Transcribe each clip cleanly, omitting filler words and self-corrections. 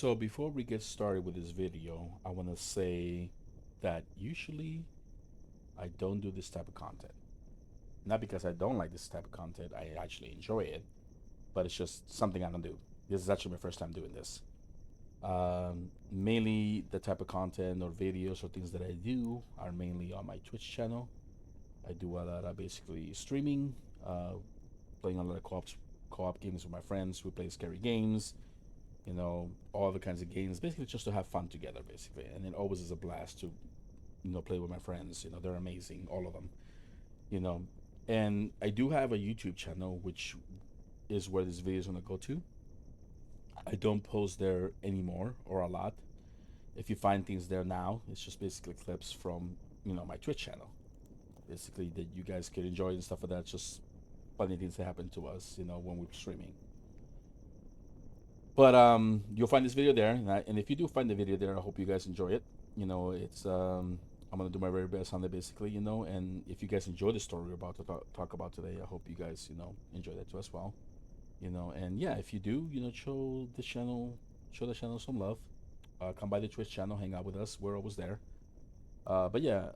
So before we get started with this video, I want to say that usually I don't do this type of content. Not because I don't like this type of content, I actually enjoy it, but it's just something I don't do. This is actually my first time doing this. Mainly the type of content or videos or things that I do are mainly on my Twitch channel. I do a lot of basically streaming, uh, playing a lot of co-op games with my friends. We play scary games, all the kinds of games, basically just to have fun together, basically. And it always is a blast to, play with my friends. They're amazing, all of them, you know. And I do have a YouTube channel, which is where this video is going to go to. I don't post there anymore or a lot. If you find things there now, it's just basically clips from, my Twitch channel, basically that you guys can enjoy and stuff like that. Just funny things that happen to us, when we're streaming. But you'll find this video there, and if you do find the video there, I hope you guys enjoy it. It's I'm gonna do my very best on it, basically. And if you guys enjoy the story we're about to talk about today, I hope you guys enjoy that too as well. And yeah, if you do, show the channel some love. Come by the Twitch channel, hang out with us. We're always there. But yeah,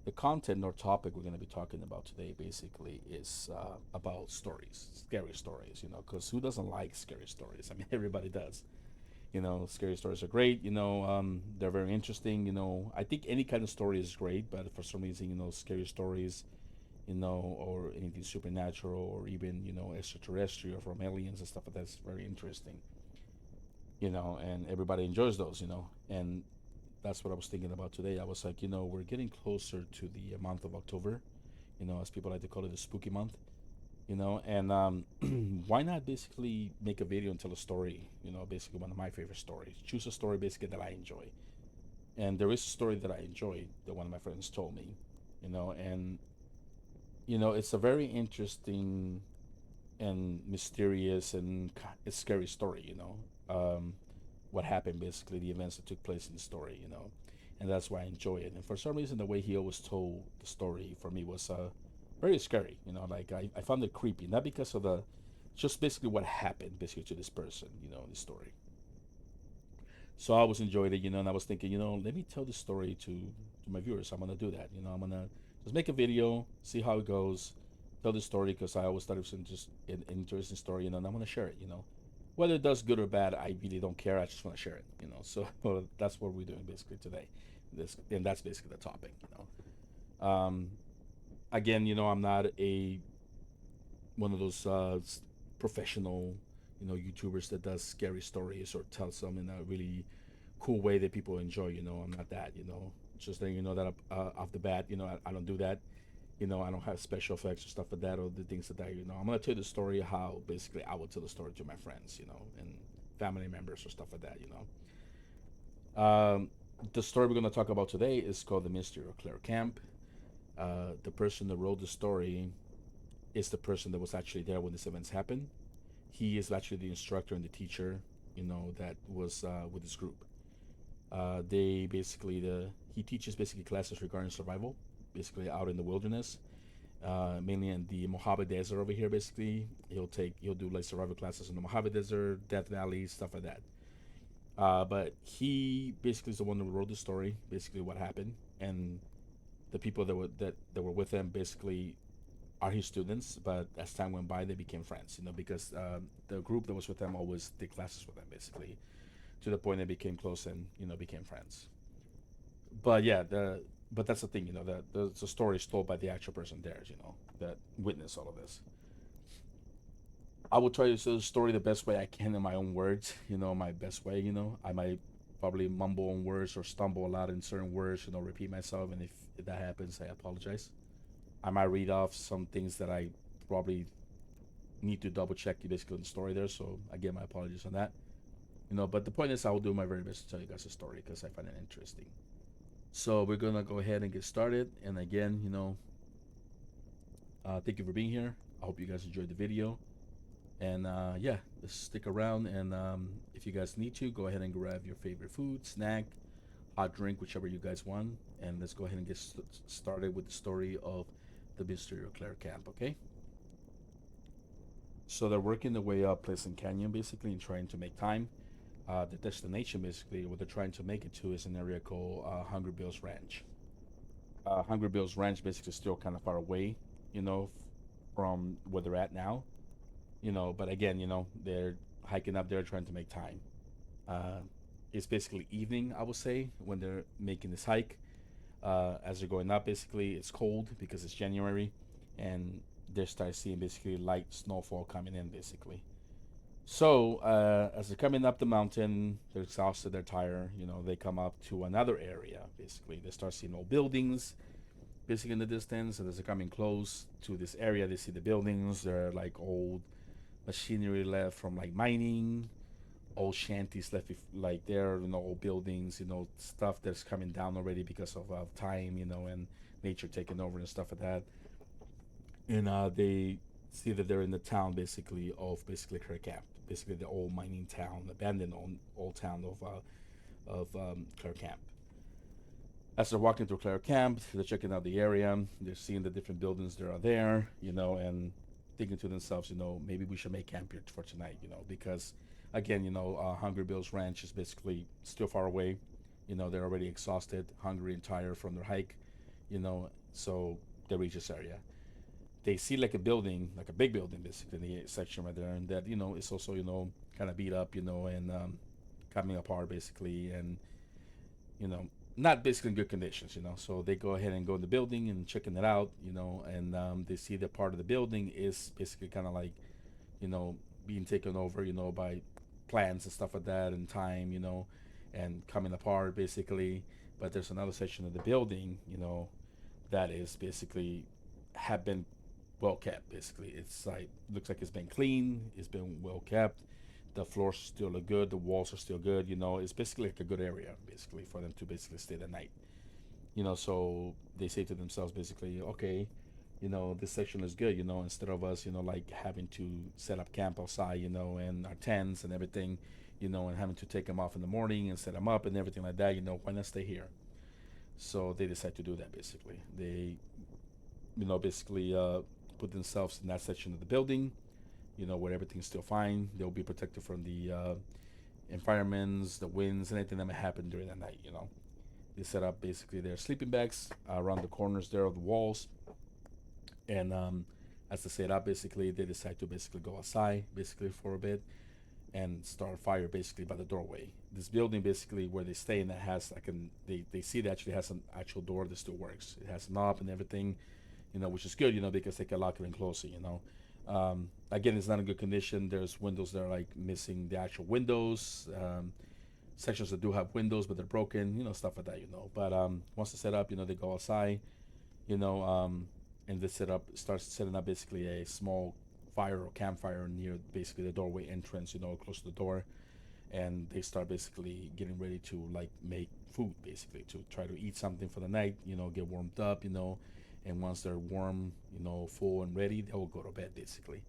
the content or topic we're going to be talking about today basically is about stories, scary stories, because who doesn't like scary stories? I mean, everybody does. Scary stories are great, they're very interesting. I think any kind of story is great, but for some reason, scary stories, or anything supernatural or even, extraterrestrial from aliens and stuff like that's very interesting, and everybody enjoys those, and that's what I was thinking about today. I was like, we're getting closer to the month of October, as people like to call it, the spooky month, and why not basically make a video and tell a story, basically one of my favorite stories. Choose a story basically that I enjoy. And there is a story that I enjoyed that one of my friends told me, and, it's a very interesting and mysterious and scary story, what happened, basically the events that took place in the story, and that's why I enjoy it. And for some reason, the way he always told the story for me was very scary. Like I found it creepy, not because of the, just basically what happened basically to this person, in the story. So I always enjoyed it, and I was thinking, let me tell this story to my viewers. I'm gonna do that. I'm gonna just make a video, see how it goes, tell the story because I always thought it was just an interesting story, and I'm gonna share it. Whether it does good or bad, I really don't care. I just want to share it. So that's what we're doing basically today. And that's basically the topic. Again, I'm not a one of those professional, YouTubers that does scary stories or tells them in a really cool way that people enjoy. I'm not that. Just letting you know that off the bat, I don't do that. I don't have special effects or stuff like that or the things that I'm gonna tell the story how basically I would tell the story to my friends, and family members or stuff like that. The story we're gonna talk about today is called the Mystery of Clair Camp. The person that wrote the story is the person that was actually there when these events happened. He is actually the instructor and the teacher, that was with this group. They basically he teaches basically classes regarding survival, basically out in the wilderness, mainly in the Mojave Desert over here. Basically, he'll do like survival classes in the Mojave Desert, Death Valley, stuff like that. But he basically is the one who wrote the story, basically what happened, and the people that were with him basically are his students. But as time went by, they became friends, because the group that was with them always did classes with them, basically, to the point they became close and became friends. But yeah, but that's the thing, the story is told by the actual person there, that witnessed all of this. I will try to tell the story the best way I can in my own words, my best way. I might probably mumble on words or stumble a lot in certain words, repeat myself, and if that happens, I apologize. I might read off some things that I probably need to double check basically in the story there, so I give my apologies on that. But the point is, I will do my very best to tell you guys the story because I find it interesting. So we're gonna go ahead and get started. And again, thank you for being here. I hope you guys enjoyed the video. And yeah, just stick around. And if you guys need to, go ahead and grab your favorite food, snack, hot drink, whichever you guys want. And let's go ahead and get started with the story of the Mystery of Clair Camp, okay? So they're working their way up Pleasant Canyon, basically, and trying to make time. The destination, basically, what they're trying to make it to, is an area called Hungry Bill's Ranch. Hungry Bill's Ranch basically is still kind of far away, from where they're at now. But again, they're hiking up there trying to make time. Uh, it's basically evening, I would say, when they're making this hike. As they're going up, basically, it's cold because it's January, and they start seeing basically light snowfall coming in, basically. So as they're coming up the mountain, they're exhausted, they're tired. They come up to another area. Basically, they start seeing old buildings, basically in the distance. And as they're coming close to this area, they see the buildings. They're like old machinery left from like mining, old shanties left like there, old buildings, stuff that's coming down already because of time, and nature taking over and stuff like that. And they see that they're in the town basically of basically Clair Camp, basically the old mining town, abandoned old town of Clair Camp. As they're walking through Clair Camp, they're checking out the area. They're seeing the different buildings that are there, and thinking to themselves, maybe we should make camp here for tonight, because again, Hungry Bill's Ranch is basically still far away. They're already exhausted, hungry, and tired from their hike, so they reach this area. They see like a building, like a big building, basically in the section right there, and that is also kind of beat up, and coming apart basically, and you know not basically in good conditions. So they go ahead and go in the building and checking it out, and they see that part of the building is basically kind of like you know being taken over, by plants and stuff like that, and time, and coming apart basically. But there's another section of the building, that is basically have been well kept. Basically, it's like looks like it's been clean. It's been well kept. The floors still look good. The walls are still good. It's basically like a good area, basically, for them to basically stay the night. So they say to themselves, basically, okay, this section is good. Instead of us, like having to set up camp outside, and our tents and everything, and having to take them off in the morning and set them up and everything like that. Why not stay here? So they decide to do that. Basically, they basically put themselves in that section of the building, where everything's still fine. They'll be protected from the environments, the winds, and anything that may happen during the night. They set up basically their sleeping bags around the corners there of the walls, and as they set up, basically they decide to basically go outside, basically for a bit, and start a fire basically by the doorway. This building basically where they stay in that has like they see it actually has an actual door that still works. It has a knob and everything, which is good, because they can lock it and close it. Again, it's not in good condition. There's windows that are like missing the actual windows. Sections that do have windows but they're broken, stuff like that. But once they set up, they go outside, you know, um, and they starts setting up basically a small fire or campfire near basically the doorway entrance, close to the door, and they start basically getting ready to like make food basically to try to eat something for the night, get warmed up, and once they're warm, full and ready, they will go to bed basically.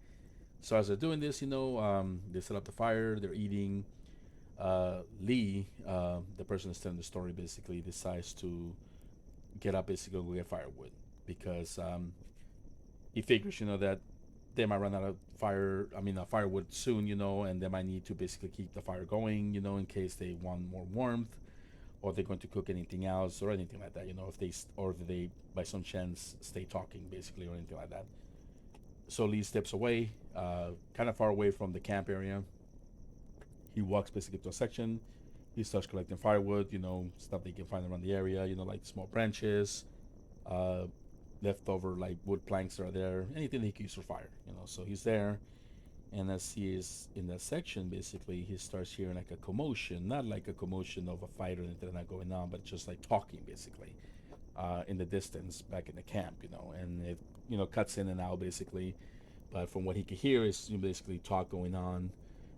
So as they're doing this, they set up the fire, they're eating. Lee, the person that's telling the story, basically decides to get up, basically go get firewood because he figures, that they might run out of firewood soon, and they might need to basically keep the fire going, in case they want more warmth, or they're going to cook anything else or anything like that, if they by some chance stay talking basically or anything like that. So Lee steps away, kind of far away from the camp area. He walks basically to a section. He starts collecting firewood, stuff they can find around the area, like small branches, uh, leftover like wood planks that are there, anything that he can use for fire, So he's there, and as he is in that section, basically he starts hearing like a commotion, not like a commotion of a fight or anything not going on, but just like talking basically, in the distance back in the camp, and it cuts in and out basically, but from what he can hear is basically talk going on,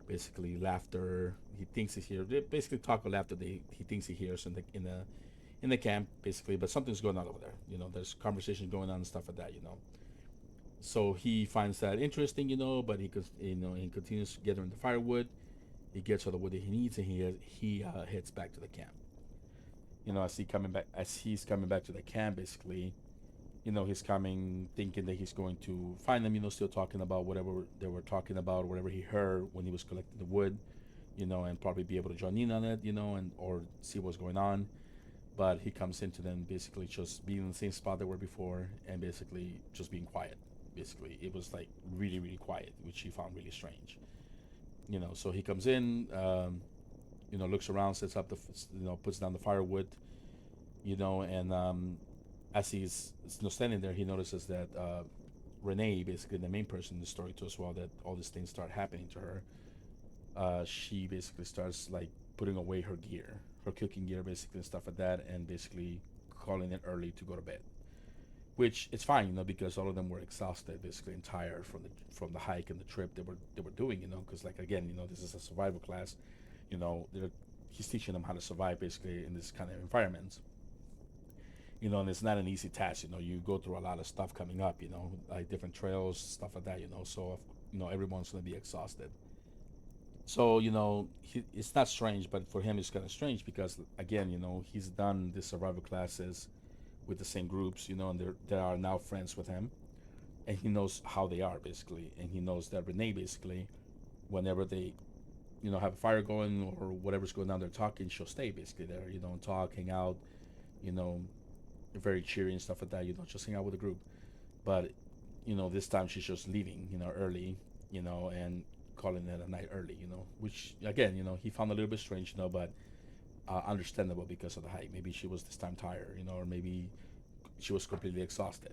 basically laughter. He thinks he hears basically talk or laughter that he thinks he hears in the camp basically, but something's going on over there. There's conversation going on and stuff like that. So he finds that interesting, but he continues gathering the firewood. He gets all the wood that he needs, and he heads back to the camp. As he's coming back to the camp, basically, he's coming thinking that he's going to find them, still talking about whatever they were talking about, whatever he heard when he was collecting the wood, and probably be able to join in on it, and or see what's going on. But he comes into them basically just being in the same spot they were before, and basically just being quiet. Basically, it was like really, really quiet, which he found really strange. So he comes in, looks around, sets up puts down the firewood, and as he's standing there, he notices that Renee, basically the main person in the story too as well, that all these things start happening to her. She basically starts like putting away her gear, her cooking gear, basically, and stuff like that, and basically calling it early to go to bed. Which it's fine, because all of them were exhausted, basically, and tired from the hike and the trip they were doing, because like again, this is a survival class, they're he's teaching them how to survive basically in this kind of environment, and it's not an easy task. You go through a lot of stuff coming up, like different trails, stuff like that, so everyone's going to be exhausted. So it's not strange, but for him it's kind of strange because again, he's done the survival classes with the same groups, and they are now friends with him, and he knows how they are basically, and he knows that Renee basically, whenever they have a fire going or whatever's going on, they're talking, she'll stay basically there, and talk, hang out, you know, very cheery and stuff like that, just hang out with the group. But this time she's just leaving, early, and calling it a night early, which again, he found a little bit strange, but understandable because of the hike. Maybe she was this time tired, or maybe she was completely exhausted.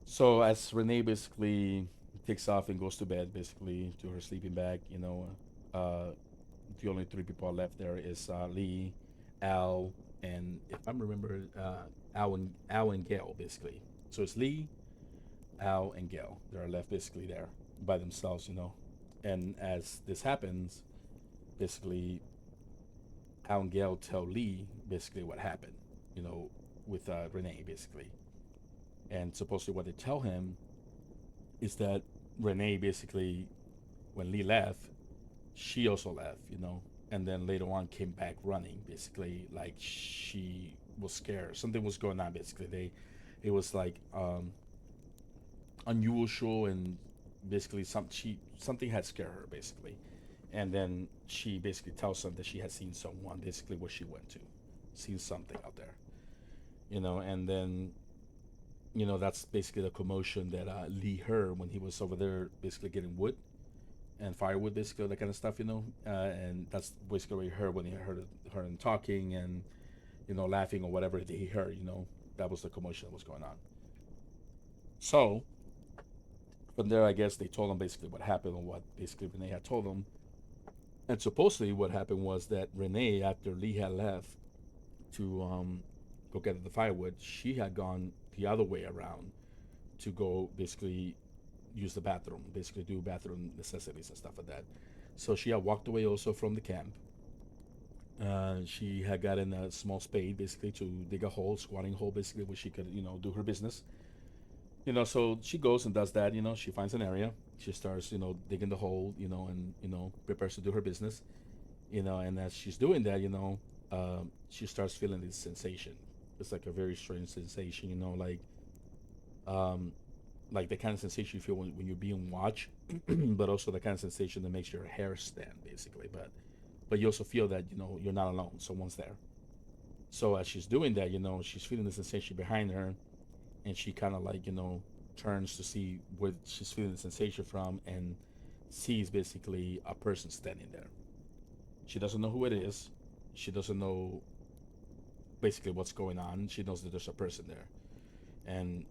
So as Renee basically takes off and goes to bed, basically to her sleeping bag, uh, the only three people left there is Lee, Al, and if I remember, Al and Gail basically. So it's Lee, Al, and Gail. They're left basically there by themselves. And as this happens, basically Al and Gail tell Lee basically what happened, you know, with Renee basically. And supposedly what they tell him is that Renee basically, when Lee left, she also left. And then later on came back running, basically like she was scared. Something was going on. Basically, it was like unusual, and basically something had scared her basically. And then she basically tells them that she had seen someone basically where she went to, seen something out there. And then that's basically the commotion that Lee heard when he was over there basically getting wood and firewood, basically that kind of stuff. And that's basically what he heard when he heard her talking and laughing or whatever he heard. That was the commotion that was going on. So from there, I guess they told him basically what happened and what basically Renee had told him. And supposedly, what happened was that Renee, after Lee had left to go get the firewood, she had gone the other way around to go basically use the bathroom, basically do bathroom necessities and stuff like that. So she had walked away also from the camp. She had gotten a small spade basically to dig a hole, squatting hole basically, where she could, do her business. So she goes and does that. She finds an area. She starts, digging the hole, and prepares to do her business. And as she's doing that, she starts feeling this sensation. It's like a very strange sensation, um, like the kind of sensation you feel when you're being watched, but also the kind of sensation that makes your hair stand, basically. But you also feel that you're not alone. Someone's there. So as she's doing that, she's feeling the sensation behind her, and she kind of like turns to see where she's feeling the sensation from, and sees basically a person standing there. She doesn't know who it is. She doesn't know basically what's going on. She knows that there's a person there, and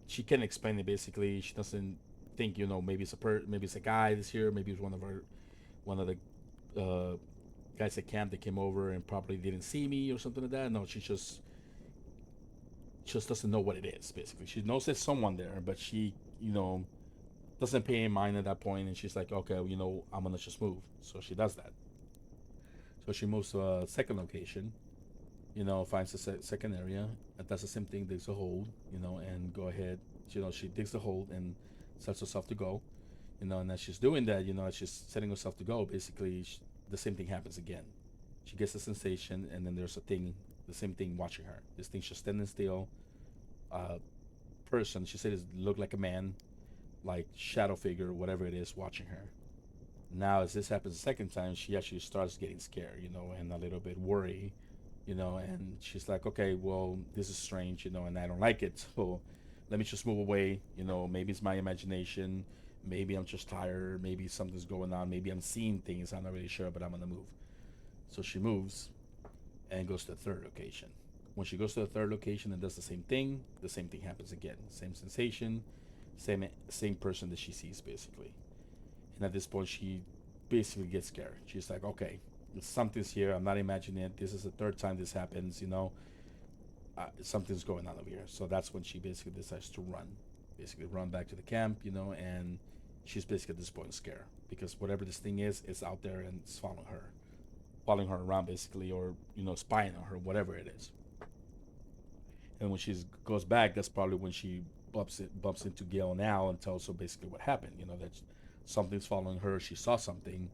she can explain it. Basically, she doesn't think maybe maybe it's a guy that's here. Maybe it's one of the guys at camp that came over and probably didn't see me or something like that. No, she just doesn't know what it is. Basically, she knows there's someone there, but she doesn't pay any mind at that point, and she's like, okay, I'm gonna just move. So she does that. So she moves to a second location, finds a second area, and does the same thing, digs a hole, and go ahead. She digs the hole and sets herself to go, and as she's doing that, as she's setting herself to go, basically the same thing happens again. She gets the sensation, and then there's the same thing watching her. This thing's just standing still. Person, she said, it looked like a man, like shadow figure, whatever it is, watching her. Now, as this happens the second time, she actually starts getting scared, and a little bit worried, and she's like, okay, well, this is strange, and I don't like it. So let me just move away. Maybe it's my imagination. Maybe I'm just tired. Maybe something's going on. Maybe I'm seeing things. I'm not really sure, but I'm going to move. So she moves and goes to the third location. When she goes to the third location and does the same thing happens again. Same sensation, same person that she sees basically. And at this point, she basically gets scared. She's like, okay, something's here. I'm not imagining it. This is the third time this happens. Something's going on over here. So that's when she basically decides to run, basically run back to the camp, and she's basically at this point scared because whatever this thing is, it's out there and it's following her around basically, or spying on her, whatever it is. And when she goes back, that's probably when she bumps into Gail and Al and tells her basically what happened. That something's following her. She saw something,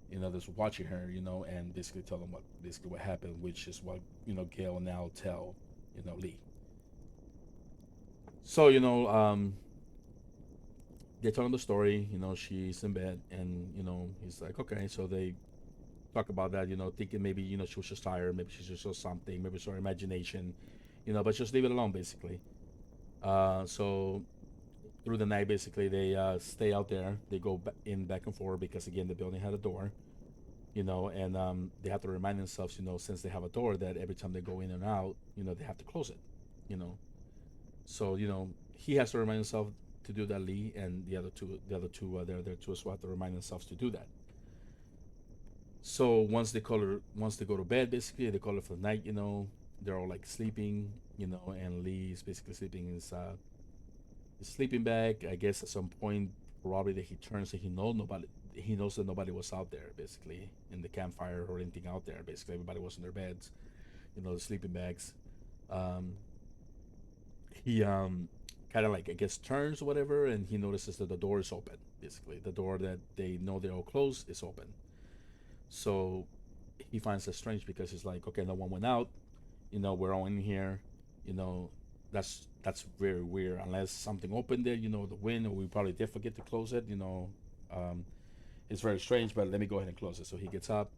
that's watching her, and basically tell them what happened, which is what Gail and Al tell Lee. So they tell him the story. She's in bed, and he's like, okay. So they talk about that. Thinking maybe she was just tired, maybe she just saw something, maybe it's her imagination, but just leave it alone basically. So through the night, basically, they stay out there. They go in back and forth because again, the building had a door, and they have to remind themselves, since they have a door, that every time they go in and out, they have to close it, you know. So he has to remind himself to do that. Lee and the other two, they're there too as well, have to remind themselves to do that. So once they go to bed, basically, they call it for the night. They're all like sleeping, and Lee is basically sleeping in his sleeping bag. I guess at some point, probably that he turns and he knows that nobody was out there basically in the campfire or anything out there. Basically, everybody was in their beds, the sleeping bags. Um, he kind of like I guess turns or whatever, and he notices that the door is open. Basically, the door that they know they're all closed is open. So he finds that strange because he's like, okay, no one went out. We're all in here. You know, that's very weird. Unless something opened there, the wind, or we probably did forget to close it. Um, it's very strange. But let me go ahead and close it. So he gets up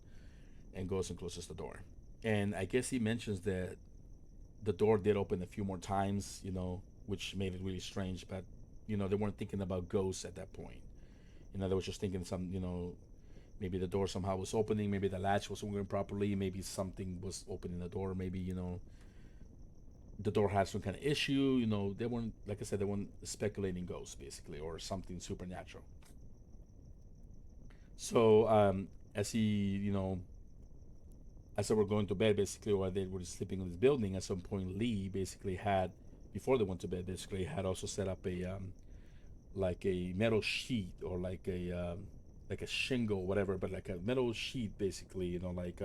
and goes and closes the door. And I guess he mentions that the door did open a few more times. Which made it really strange. But they weren't thinking about ghosts at that point. They were just thinking maybe the door somehow was opening, maybe the latch was working properly, maybe something was opening the door, maybe the door has some kind of issue. They weren't, like I said, they weren't speculating ghosts basically or something supernatural. So as he, as they were going to bed basically, while they were sleeping in this building, at some point Lee basically had, before they went to bed, basically had also set up a like a metal sheet or like a shingle, whatever, but like a metal sheet basically, like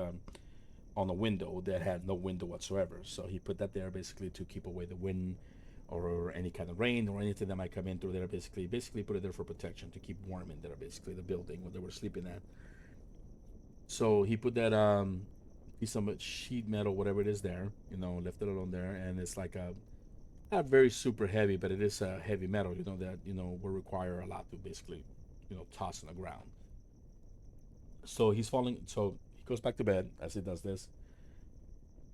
on a window that had no window whatsoever. So he put that there basically to keep away the wind or any kind of rain or anything that might come in through there. Basically put it there for protection to keep warm in there. Basically, the building where they were sleeping at. So he put that piece of sheet metal, whatever it is, there. Left it alone there, and it's like a not very super heavy, but it is a heavy metal. That will require a lot to basically toss on the ground. So he's falling. So he goes back to bed as he does this,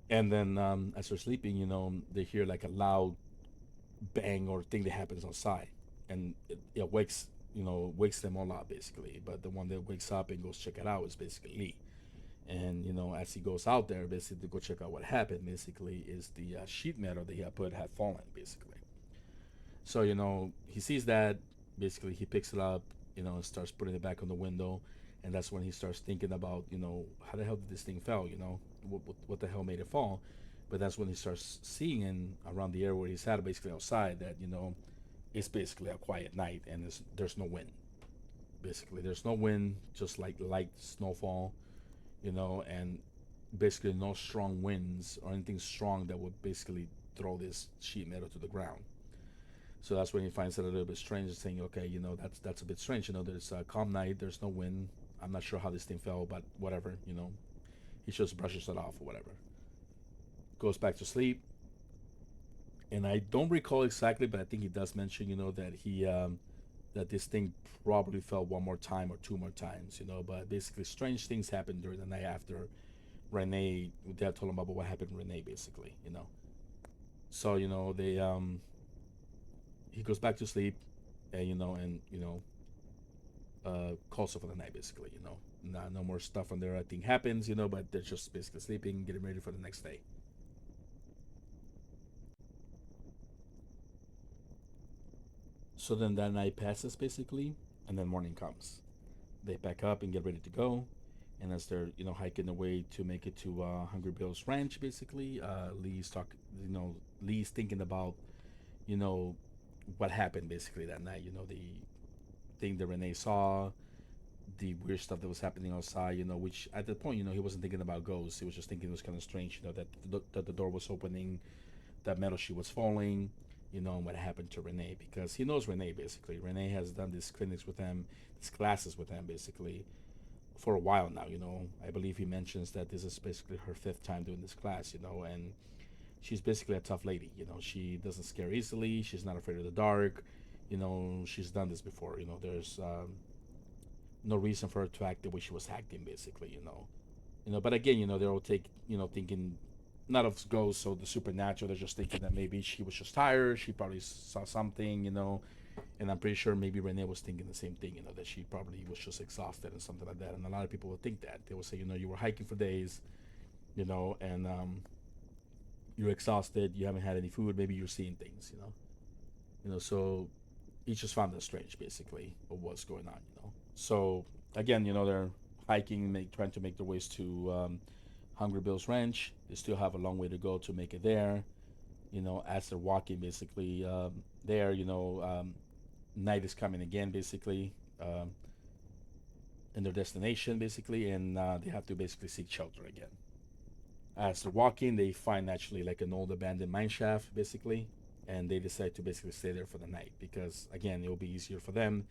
and then as they're sleeping, they hear like a loud bang or thing that happens outside, and it wakes them all up basically. But the one that wakes up and goes check it out is basically Lee. And as he goes out there, basically to go check out what happened, basically is the sheet metal that he had fallen, basically. So he sees that. Basically, he picks it up, and starts putting it back on the window, and that's when he starts thinking about how the hell did this thing fall? What the hell made it fall? But that's when he starts seeing in around the area where he's at, basically outside, that it's basically a quiet night and there's no wind. Basically, there's no wind, just like light snowfall, and basically no strong winds or anything strong that would basically throw this sheet metal to the ground. So that's when he finds it a little bit strange, saying, "Okay, that's a bit strange. There's a calm night, there's no wind. I'm not sure how this thing fell, but whatever. He just brushes it off or whatever. Goes back to sleep, and I don't recall exactly, but I think he does mention, that he that this thing probably fell one more time or two more times, but basically strange things happened during the night after Renee, Dad told him about what happened to Renee, basically. So, he goes back to sleep, and calls her for the night, basically. No more stuff on there. I think happens, but they're just basically sleeping, getting ready for the next day. So then that night passes, basically, and then morning comes. They pack up and get ready to go. And as they're hiking away to make it to Hungry Bill's ranch, basically, Lee's thinking about, you know, what happened basically that night. The thing that Renee saw, the weird stuff that was happening outside. Which at that point, he wasn't thinking about ghosts. He was just thinking it was kind of strange, that the door was opening, that metal sheet was falling, and what happened to Renee, because he knows Renee basically. Renee has done these clinics with him, these classes with him basically for a while now. I believe he mentions that this is basically her fifth time doing this class, and she's basically a tough lady. She doesn't scare easily. She's not afraid of the dark. She's done this before. There's no reason for her to act the way she was acting, basically. But again, they're all thinking not of ghosts or the supernatural. They're just thinking that maybe she was just tired. She probably saw something. And I'm pretty sure maybe Renee was thinking the same thing, that she probably was just exhausted and something like that. And a lot of people would think that. They would say, you were hiking for days, and you're exhausted, you haven't had any food, maybe you're seeing things. So he just found that strange, basically, of what's going on. So again, they're hiking, trying to make their ways to Hungry Bill's Ranch. They still have a long way to go to make it there. As they're walking, basically, there, night is coming again, basically, in their destination, basically, and they have to basically seek shelter again. As they're walking, they find actually like an old abandoned mine shaft, basically, and they decide to basically stay there for the night because, again, it will be easier for them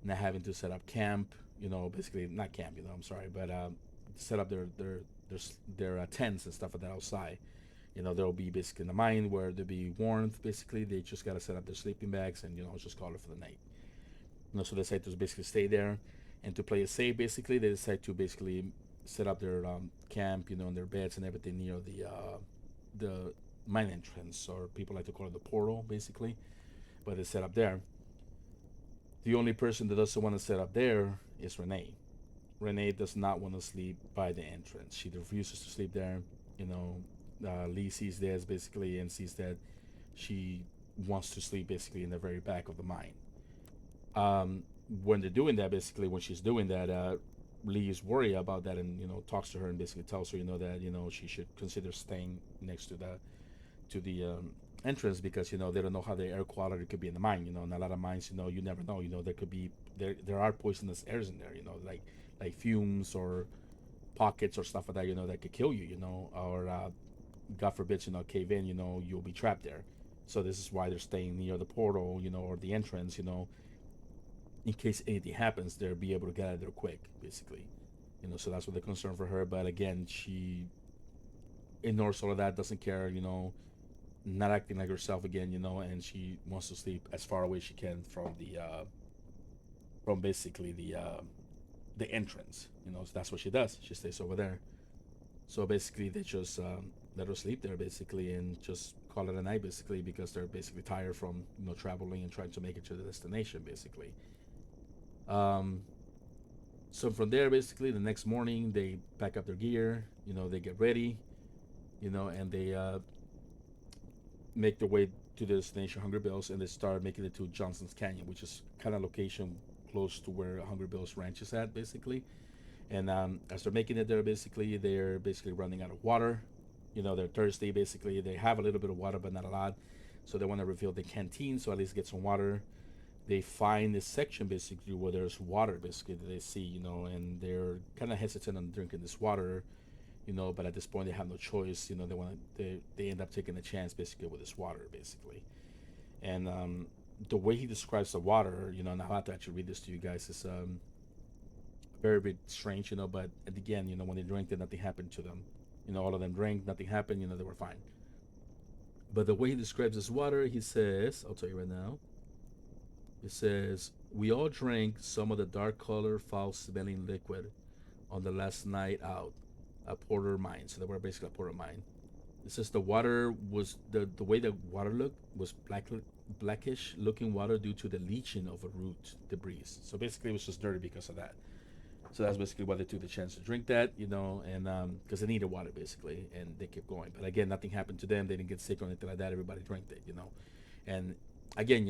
not having to set up camp. Basically not camp. I'm sorry, but set up their tents and stuff like that outside. There will be basically in the mine where there'll be warmth. Basically, they just gotta set up their sleeping bags and just call it for the night. So they decide to basically stay there, and to play it safe, basically they decide to basically set up their camp, and their beds and everything near the mine entrance, or people like to call it the portal, basically. But they set up there. The only person that doesn't want to set up there is Renee. Renee does not want to sleep by the entrance. She refuses to sleep there. You know, Lee sees this basically and sees that she wants to sleep basically in the very back of the mine. Um, when they're doing that, basically, when she's doing that, Lee is worried about that and talks to her and basically tells her that she should consider staying next to the entrance because they don't know how the air quality could be in the mine. In a lot of mines, you never know. There could be there are poisonous airs in there. Like fumes or pockets or stuff like that. That could kill you. Or God forbid, cave in. You'll be trapped there. So this is why they're staying near the portal. Or the entrance. In case anything happens, they'll be able to get out of there quick. Basically. So that's what they're concerned for her. But again, she ignores all of that. Doesn't care. Not acting like herself again, and she wants to sleep as far away as she can from basically the entrance. So that's what she does. She stays over there. So basically, they just let her sleep there, basically, and just call it a night, basically, because they're basically tired from traveling and trying to make it to the destination, basically. Um, so from there, basically, the next morning they pack up their gear. They get ready. And they make their way to the destination, Hungry Bill's, and they start making it to Johnson's Canyon, which is kind of location close to where Hungry Bill's ranch is at, basically. And as they're making it there, basically, they're basically running out of water. They're thirsty, basically. They have a little bit of water, but not a lot. So they want to refill the canteen, so at least get some water. They find this section, basically, where there's water, basically, that they see, and they're kind of hesitant on drinking this water, but at this point they have no choice. They end up taking a chance basically with this water, basically. And the way he describes the water, and I'll have to actually read this to you guys, is very bit strange, but again, when they drank it, nothing happened to them. All of them drank, nothing happened, they were fine. But the way he describes this water, he says, I'll tell you right now, It says, "We all drank some of the dark color, foul smelling liquid on the last night out at Porter Mine." So they were basically at Porter Mine. It says the water was the way the water looked was blackish looking water due to the leaching of a root debris. So basically, it was just dirty because of that. So that's basically why they took the chance to drink that, and because they needed water basically, and they kept going. But again, nothing happened to them. They didn't get sick or anything like that. Everybody drank it. And again,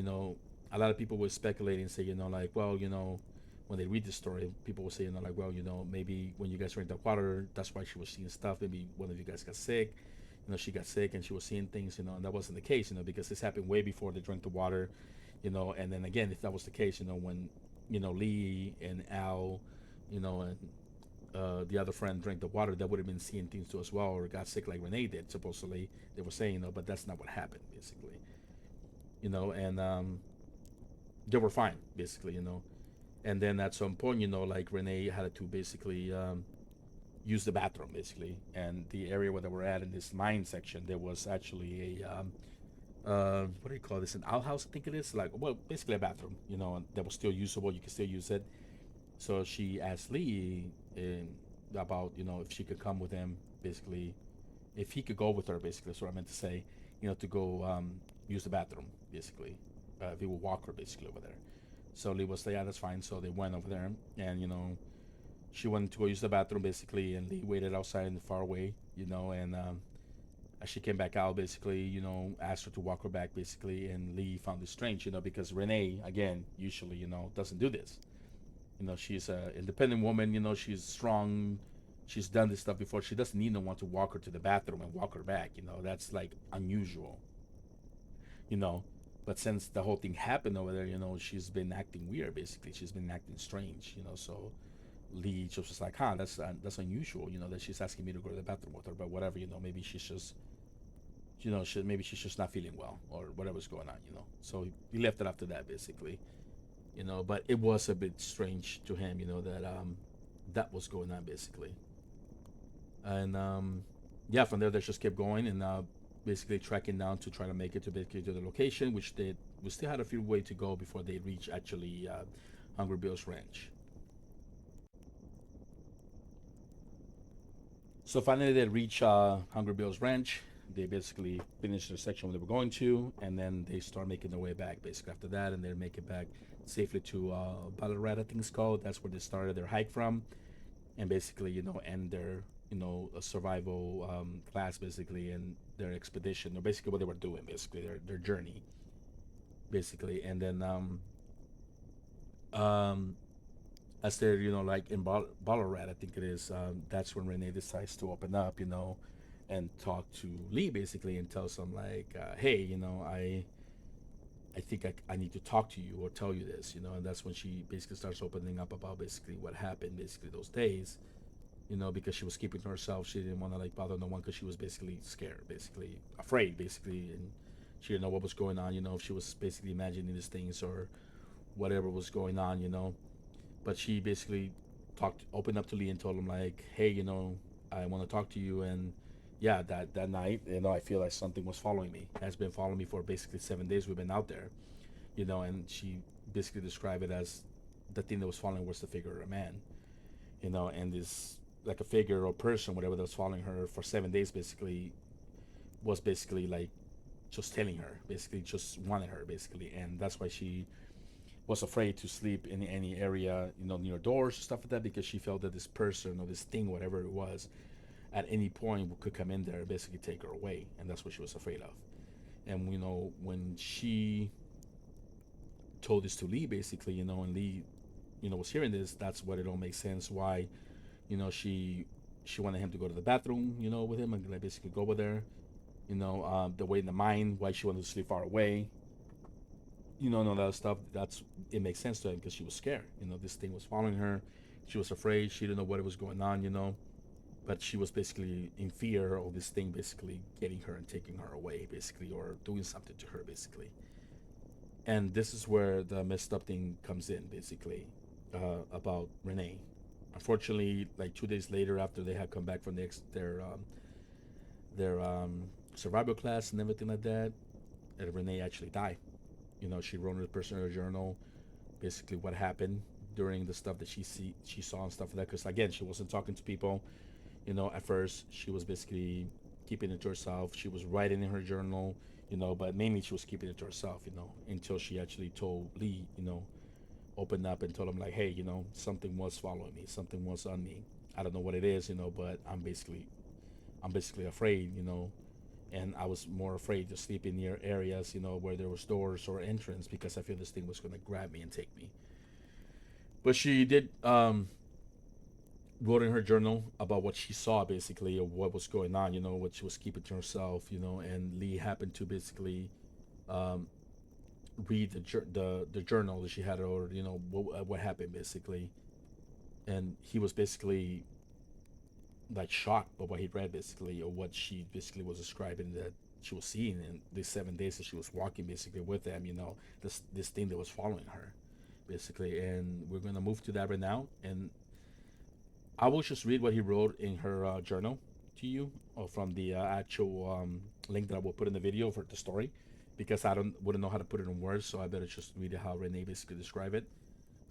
a lot of people were speculating and say, like, well, when they read the story, people will say, like, well, maybe when you guys drank the water, that's why she was seeing stuff. Maybe one of you guys got sick. She got sick and she was seeing things, and that wasn't the case, because this happened way before they drank the water, and then again, if that was the case, when, Lee and Al, and the other friend drank the water, that would have been seeing things too as well, or got sick like Renee did, supposedly, they were saying, but that's not what happened, basically, and they were fine, basically, and then at some point, like Renee had to basically use the bathroom, basically, and the area where they were at in this mine section, there was actually a what do you call this? An outhouse, I think it is. Like, well, basically a bathroom, that was still usable. You can still use it. So she asked Lee about, if she could come with him, basically, if he could go with her, basically. That's what I meant to say, to go use the bathroom, basically. If he would walk her, basically, over there. So Lee was like, yeah, that's fine. So they went over there, and she wanted to go use the bathroom, basically, and Lee waited outside in the far away, and as she came back out, basically, asked her to walk her back, basically, and Lee found it strange, because Renee, again, usually, doesn't do this. She's an independent woman, she's strong, she's done this stuff before. She doesn't need no one to walk her to the bathroom and walk her back, that's like unusual, you know. But since the whole thing happened over there, she's been acting weird, basically. She's been acting strange, so Lee just was like, huh, that's unusual, that she's asking me to go to the bathroom with her, but whatever, maybe she's just, maybe she's just not feeling well or whatever's going on, So he left it after that, basically, But it was a bit strange to him, that that was going on, basically, and yeah, from there they just kept going and basically tracking down to try to make it to basically to the location, which they we still had a few way to go before they reach actually Hungry Bill's Ranch. So finally, they reach Hungry Bill's Ranch. They basically finish their section where they were going to, and then they start making their way back. Basically, after that, and they make it back safely to Ballarat, I think it's called. That's where they started their hike from, and basically, end their a survival class, basically, and their expedition, or basically what they were doing, basically their journey, basically, and then um, as they're like in Ballarat, I think it is. That's when Renee decides to open up, and talk to Lee, basically, and tells him like, hey, I think I need to talk to you or tell you this, and that's when she basically starts opening up about basically what happened basically those days, because she was keeping to herself. She didn't want to like bother no one because she was basically scared, basically afraid, basically, and she didn't know what was going on, if she was basically imagining these things or whatever was going on, But she basically opened up to Lee and told him like, hey, I want to talk to you, and yeah, that night, I feel like something was following me. Has been following me for basically 7 days. We've been out there, and she basically described it as the thing that was following was the figure of a man, and this like a figure or person, whatever that was following her for 7 days, basically was basically like just telling her, basically just wanted her, basically, and that's why she was afraid to sleep in any area, near doors, stuff like that, because she felt that this person or this thing, whatever it was, at any point could come in there and basically take her away, and that's what she was afraid of. And when she told this to Lee, basically, and Lee, was hearing this, that's what it all makes sense. Why, she wanted him to go to the bathroom, with him, and like basically go over there, the way in the mind, why she wanted to sleep far away, and all that stuff. That's it makes sense to him because she was scared. This thing was following her. She was afraid. She didn't know what was going on. But she was basically in fear of this thing basically getting her and taking her away, basically, or doing something to her, basically. And this is where the messed up thing comes in, basically, about Renee. Unfortunately, like 2 days later, after they had come back from their survival class and everything like that, Renee actually died. She wrote in her personal journal basically what happened during the stuff that she saw and stuff like that. Because again, she wasn't talking to people. At first she was basically keeping it to herself. She was writing in her journal, but mainly she was keeping it to herself, until she actually told Lee, opened up and told him like, hey, something was following me, something was on me. I don't know what it is, but I'm basically afraid, and I was more afraid to sleep in near areas, where there was doors or entrance because I feel this thing was gonna grab me and take me. But she did wrote in her journal about what she saw basically, or what was going on, what she was keeping to herself, and Lee happened to basically um, read the journal that she had, or what happened basically, and he was basically like shocked by what he read basically, or what she basically was describing that she was seeing in these 7 days that she was walking basically with them, this thing that was following her basically. And we're gonna move to that right now, and I will just read what he wrote in her journal to you, or from the actual link that I will put in the video for the story, because I don't wouldn't know how to put it in words, so I better just read it how Renee basically described it.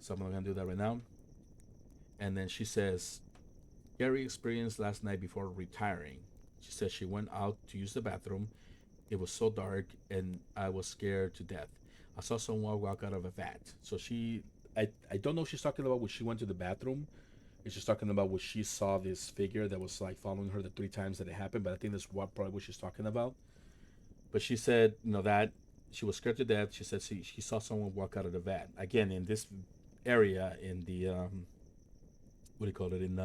So I'm gonna do that right now. And then she says, Gary experienced last night before retiring. She says she went out to use the bathroom. It was so dark and I was scared to death. I saw someone walk out of a vat. So I don't know if she's talking about when she went to the bathroom. It's just talking about what she saw this figure that was like following her the 3 times that it happened. But I think that's probably what she's talking about. But she said, that she was scared to death. She said she saw someone walk out of the vat. Again, in this area, in the, what do you call it? In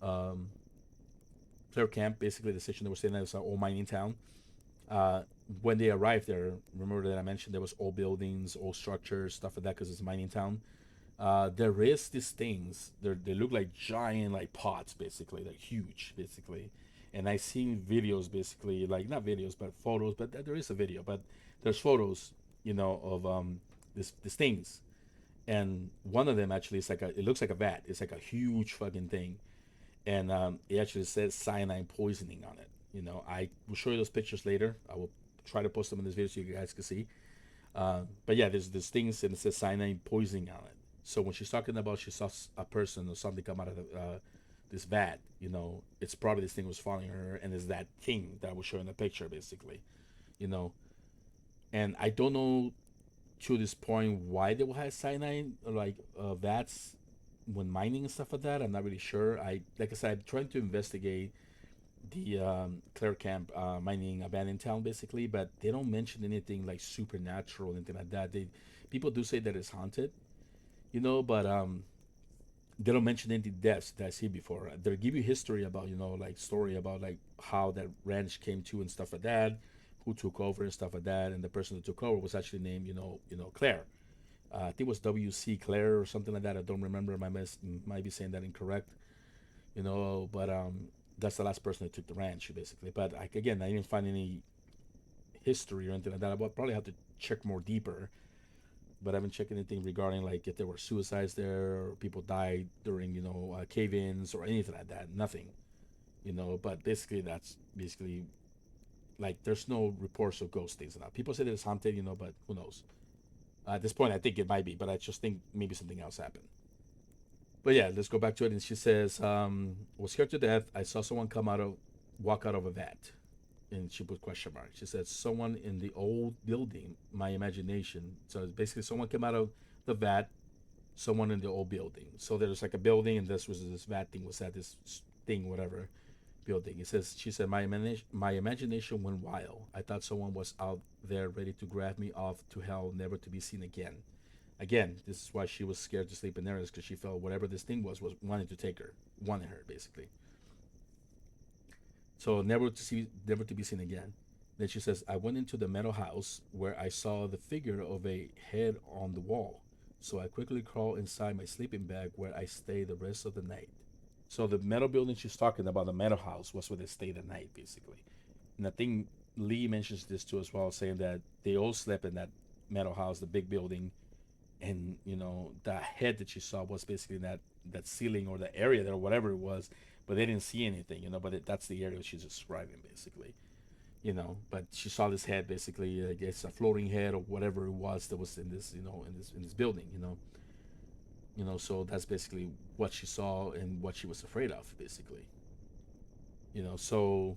um, Clair Camp, basically the station that we're staying at is an old mining town. Uh, when they arrived there, remember that I mentioned there was old buildings, old structures, stuff like that, because it's a mining town. There is these things. They look like giant, like pots, basically, like huge, basically. And I seen videos, basically, like not videos, but photos. But there is a video, but there's photos, of this things. And one of them actually is like it looks like a vat. It's like a huge fucking thing, and it actually says cyanide poisoning on it. I will show you those pictures later. I will try to post them in this video so you guys can see. But yeah, there's things and it says cyanide poisoning on it. So when she's talking about she saw a person or something come out of this vat, it's probably this thing was following her, and it's that thing that I was showing in the picture, basically, you know. And I don't know to this point why they will have cyanide like vats when mining and stuff like that. I'm not really sure. Like I said, I'm trying to investigate the Claire Camp mining abandoned town basically, but they don't mention anything like supernatural or anything like that. People do say that it's haunted, but they don't mention any deaths that I see before. They give you history about like story about like how that ranch came to and stuff like that, who took over and stuff like that, and the person that took over was actually named Claire. I think it was W.C. Claire or something like that. I don't remember. Might be saying that incorrect, but that's the last person that took the ranch basically. But again, I didn't find any history or anything like that. I would probably have to check more deeper, but I haven't checked anything regarding like if there were suicides there or people died during cave-ins or anything like that. Nothing, But basically, that's basically like there's no reports of ghost things now. People say that it's haunted, but who knows? At this point, I think it might be, but I just think maybe something else happened. But yeah, let's go back to it. And she says, "Was scared to death. I saw someone walk out of a vat." And she put question mark. She said, "Someone in the old building." My imagination. So basically, someone came out of the vat. Someone in the old building. So there's like a building, and this vat thing was at this thing, whatever building. It says, she said, my imagination went wild. I thought someone was out there ready to grab me off to hell, never to be seen again. Again, this is why she was scared to sleep in there, is because she felt whatever this thing was wanting to take her, wanted her basically. So never to be seen again. Then she says, I went into the metal house where I saw the figure of a head on the wall. So I quickly crawled inside my sleeping bag where I stayed the rest of the night. So the metal building she's talking about, the metal house, was where they stayed the night, basically. And I think Lee mentions this too as well, saying that they all slept in that metal house, the big building, and the head that she saw was basically that ceiling or the area there, whatever it was, but they didn't see anything, but that's the area she's describing, basically, But she saw this head basically, I guess a floating head or whatever it was that was in this, in this building, so that's basically what she saw and what she was afraid of, basically, so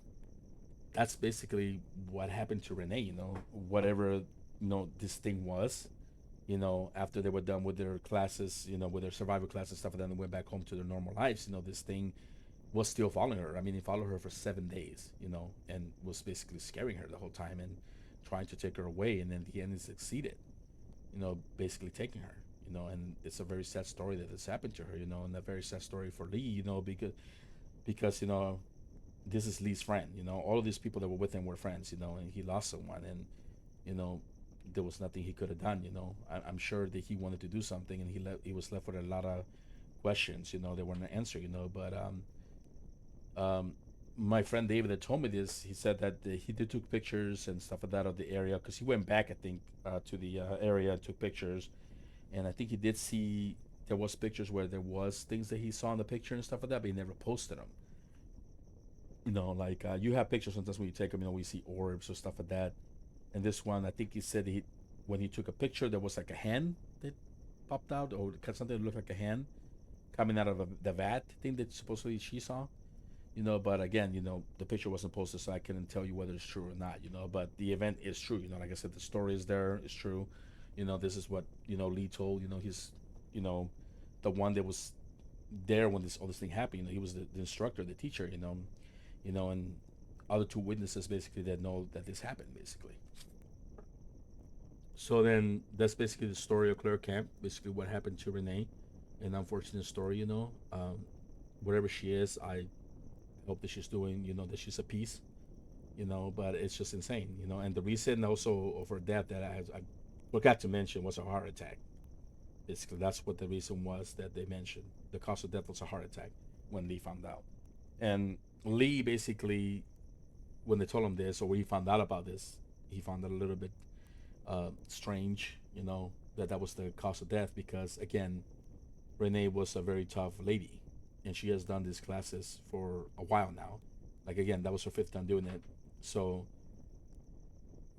that's basically what happened to Renee, whatever, this thing was, after they were done with their classes, with their survival classes stuff, and then they went back home to their normal lives, this thing was still following her. I mean, it followed her for 7 days, and was basically scaring her the whole time and trying to take her away. And then in the end, it succeeded, basically taking her, and it's a very sad story that this happened to her, and a very sad story for Lee, because this is Lee's friend, all of these people that were with him were friends, and he lost someone, and you know, there was nothing he could have done. I'm sure that he wanted to do something, and he was left with a lot of questions, they weren't answered, but um, my friend David that told me this, he said that he did took pictures and stuff like that of the area because he went back, I think, to the area and took pictures, and I think he did see there was pictures where there was things that he saw in the picture and stuff like that, but he never posted them. Like you have pictures sometimes when you take them, we see orbs or stuff like that. And this one, I think he said when he took a picture, there was like a hand that popped out or something that looked like a hand coming out of the vat thing that supposedly she saw. But again, the picture wasn't posted, so I couldn't tell you whether it's true or not. But the event is true. Like I said, the story is there, it's true. This is what Lee told. He's, you know, the one that was there when all this thing happened. He was the instructor, the teacher. And other two witnesses basically that know that this happened basically. So then that's basically the story of Claire Camp. Basically, what happened to Renee, an unfortunate story. Wherever she is, I hope that she's doing. That she's at peace. But it's just insane. And the reason also of her death that I forgot to mention was a heart attack. Basically, that's what the reason was that they mentioned. The cause of death was a heart attack when Lee found out. And Lee basically, when they told him this, or when he found out about this, he found it a little bit strange, that was the cause of death because, again, Renee was a very tough lady and she has done these classes for a while now. Like, again, that was her fifth time doing it. So,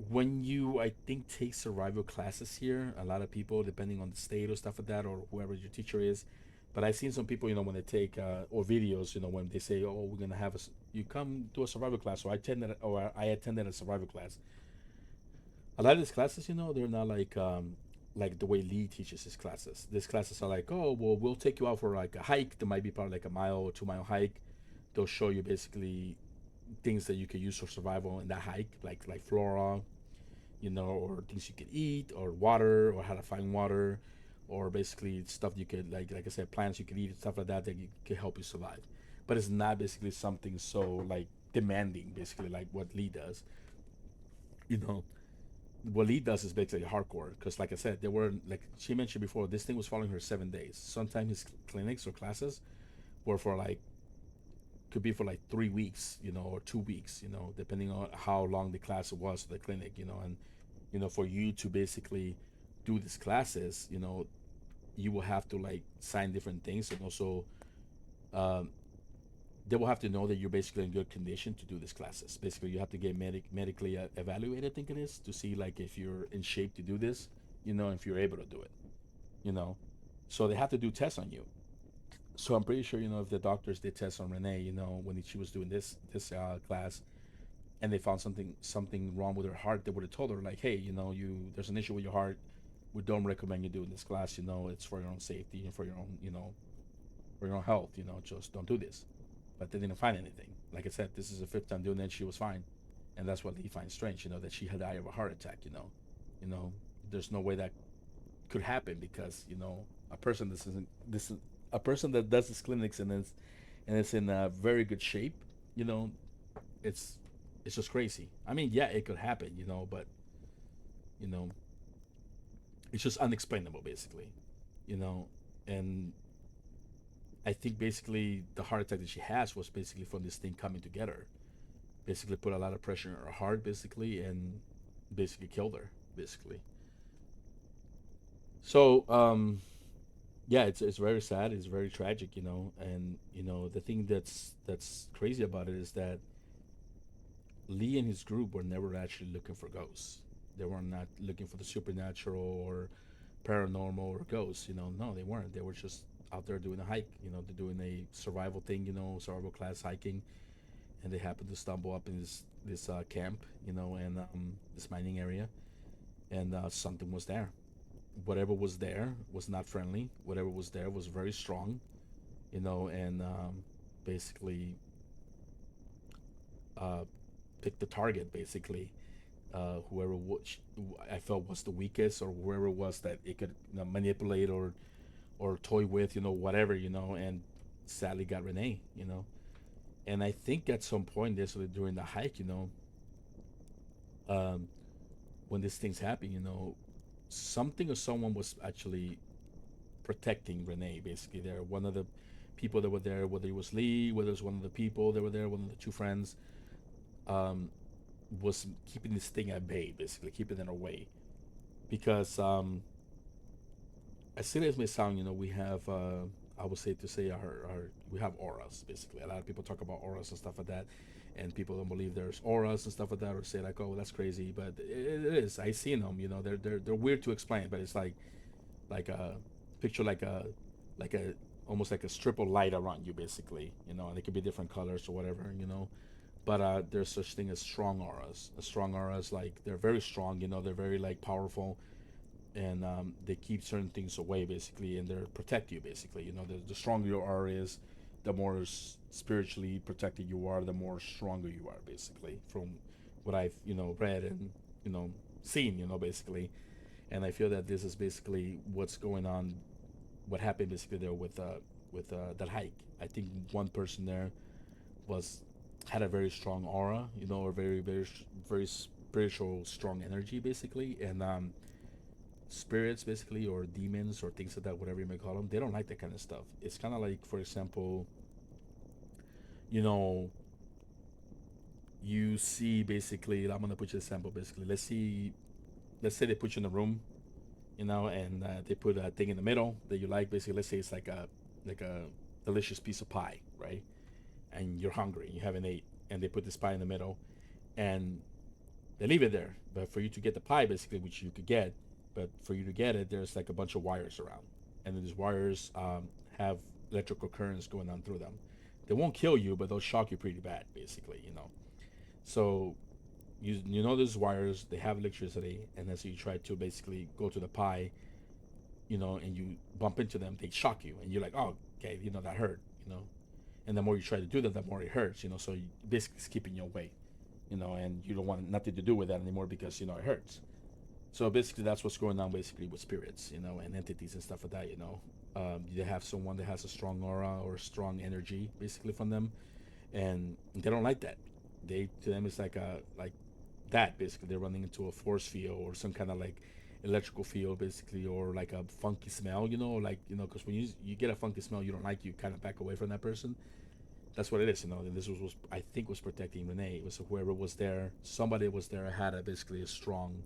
when you, I think, take survival classes here, a lot of people, depending on the state or stuff like that, or whoever your teacher is, but I've seen some people, when they take or videos, when they say, "Oh, we're gonna have you come to a survival class," or I attended a survival class. A lot of these classes, they're not like the way Lee teaches his classes. These classes are like, "Oh, well, we'll take you out for like a hike. That might be probably like a mile or 2 mile hike. They'll show you basically things that you can use for survival in that hike, like flora, or things you could eat, or water, or how to find water, or basically stuff you could like I said, plants you could eat, stuff like that that could help you survive. But it's not basically something so like demanding, basically like what Lee does. You know, what Lee does is basically hardcore because, like I said, there were like she mentioned before, this thing was following her 7 days. Sometimes his clinics or classes were for like could be for like 3 weeks, or 2 weeks, depending on how long the class was, the clinic, and for you to basically do these classes, you will have to like sign different things, and also um, they will have to know that you're basically in good condition to do these classes. Basically, you have to get medically evaluated, I think it is, to see like if you're in shape to do this, if you're able to do it, you know. So they have to do tests on you. So I'm pretty sure, if the doctors did tests on Renee, when she was doing this class, and they found something wrong with her heart, they would have told her like, hey, there's an issue with your heart. We don't recommend you doing this class. It's for your own safety and for your own, for your own health. Just don't do this. But they didn't find anything. Like I said, this is the fifth time doing it. She was fine, and that's what he finds strange. That she had died of a heart attack. You know, there's no way that could happen because a person this a person that does these clinics and it's in a very good shape. You know, it's it's just crazy. I mean, yeah, it could happen. But you know, it's just unexplainable, basically. You know, and I think basically the heart attack that she has was basically from this thing coming together. Basically, put a lot of pressure on her heart, basically, and basically killed her, basically. So, yeah, it's very sad. It's very tragic, and the thing that's crazy about it is that Lee and his group were never actually looking for ghosts. They were not looking for the supernatural or paranormal or ghosts. No, they weren't. They were just out there doing a hike. They're doing a survival thing. Survival class hiking, and they happened to stumble up in this camp. And this mining area, and something was there. Whatever was there was not friendly. Whatever was there was very strong. And basically uh, picked the target. Basically, whoever I felt was the weakest, or whoever it was that it could manipulate or toy with, whatever, and sadly got Renee. And I think at some point during the hike, um, when these things happen, something or someone was actually protecting Renee. Basically, there, one of the people that were there, whether it was Lee, whether it was one of the people that were there, one of the two friends, um, was keeping this thing at bay, basically keeping it away. Because as silly as may sound, we have, I would say to say our we have auras. Basically, a lot of people talk about auras and stuff like that, and people don't believe there's auras and stuff like that, or say like, oh, that's crazy. But it is. I seen them. They're weird to explain, but it's like a picture, like a almost like a strip of light around you, basically. And it could be different colors or whatever. But there's such thing as strong auras. A strong auras, like, they're very strong. They're very like powerful, and they keep certain things away, basically, and they protect you, basically. The stronger your aura is, the more spiritually protected you are, the more stronger you are, basically, from what I've read and you know seen, basically. And I feel that this is basically what's going on, what happened basically there with that hike. I think one person there was had a very strong aura, or very spiritual, strong energy, basically. And spirits, basically, or demons or things like that, whatever you may call them, they don't like that kind of stuff. It's kind of like, for example, you know you see, basically, I'm gonna put you an example. Basically, let's say they put you in a room, and they put a thing in the middle that you like. Basically, let's say it's like a delicious piece of pie, right? And you're hungry, you haven't ate, and they put this pie in the middle, and they leave it there. But for you to get the pie, basically, which you could get, but for you to get it, there's like a bunch of wires around, and then these wires have electrical currents going on through them. They won't kill you, but they'll shock you pretty bad, basically. So you know these wires, they have electricity, and as you try to basically go to the pie, and you bump into them, they shock you, and you're like, oh, okay, that hurt. And the more you try to do that, the more it hurts. So you basically it's keeping you away, and you don't want nothing to do with that anymore because it hurts. So basically, that's what's going on basically with spirits, and entities and stuff like that. You have someone that has a strong aura or strong energy, basically, from them, and they don't like that. They To them, it's like that, basically. They're running into a force field or some kind of like electrical field, basically, or like a funky smell, because when you get a funky smell you don't like, you kind of back away from that person. That's what it is. And this was I think was protecting Renee. It was whoever was there, somebody was there, had basically a strong,